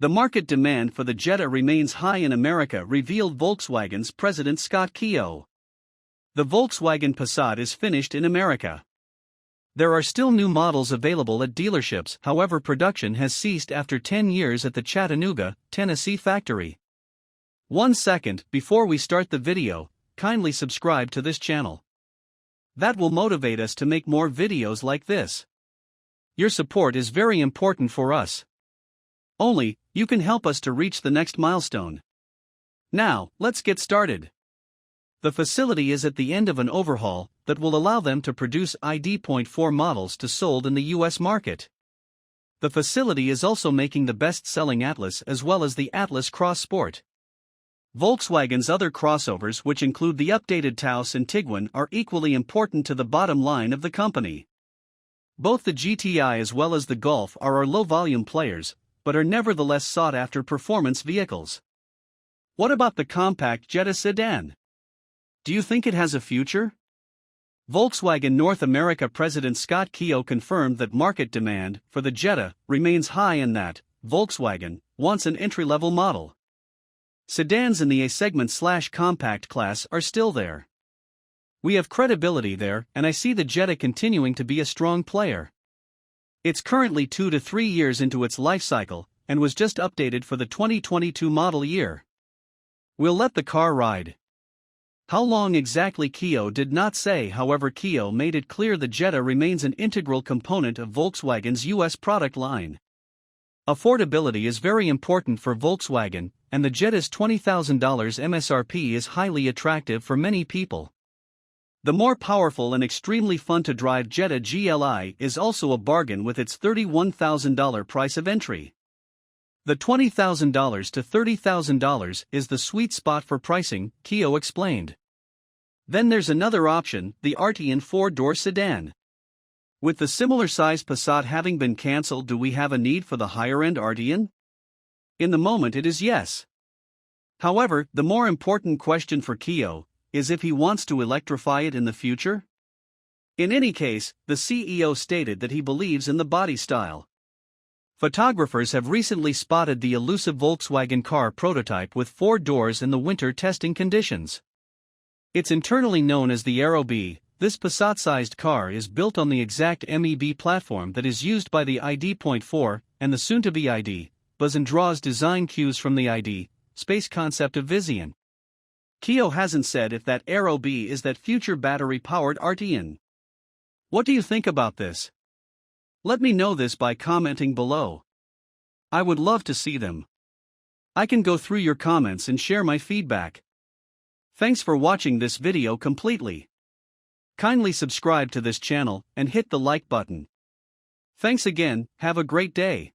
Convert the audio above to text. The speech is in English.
The market demand for the Jetta remains high in America, revealed Volkswagen's president Scott Keogh. The Volkswagen Passat is finished in America. There are still new models available at dealerships, however production has ceased after 10 years at the Chattanooga, Tennessee factory. 1 second before we start the video, kindly subscribe to this channel. That will motivate us to make more videos like this. Your support is very important for us. Only you can help us to reach the next milestone. Now, let's get started. The facility is at the end of an overhaul that will allow them to produce ID.4 models to sold in the US market. The facility is also making the best-selling Atlas as well as the Atlas Cross Sport. Volkswagen's other crossovers, which include the updated Taos and Tiguan, are equally important to the bottom line of the company. Both the GTI as well as the Golf are our low-volume players, but are nevertheless sought-after performance vehicles. What about the compact Jetta sedan? Do you think it has a future? Volkswagen North America President Scott Keogh confirmed that market demand for the Jetta remains high and that Volkswagen wants an entry-level model. Sedans in the A-segment/compact class are still there. We have credibility there, and I see the Jetta continuing to be a strong player. It's currently 2 to 3 years into its life cycle, and was just updated for the 2022 model year. We'll let the car ride. How long exactly Keogh did not say, however Keogh made it clear the Jetta remains an integral component of Volkswagen's US product line. Affordability is very important for Volkswagen, and the Jetta's $20,000 MSRP is highly attractive for many people. The more powerful and extremely fun-to-drive Jetta GLI is also a bargain with its $31,000 price of entry. The $20,000 to $30,000 is the sweet spot for pricing, Keogh explained. Then there's another option, the Arteon 4-door sedan. With the similar-sized Passat having been cancelled, do we have a need for the higher-end Arteon? In the moment it is yes. However, the more important question for Keogh is if he wants to electrify it in the future. In any case, the CEO stated that he believes in the body style. Photographers have recently spotted the elusive Volkswagen car prototype with 4 doors in the winter testing conditions. It's internally known as the Aero B. This Passat-sized car is built on the exact MEB platform that is used by the ID.4 and the soon-to-be ID. Buzz and draws design cues from the ID. Space concept of Vizion. Keogh hasn't said if that Aero B is that future battery-powered Arteon. What do you think about this? Let me know this by commenting below. I would love to see them. I can go through your comments and share my feedback. Thanks for watching this video completely. Kindly subscribe to this channel and hit the like button. Thanks again, have a great day.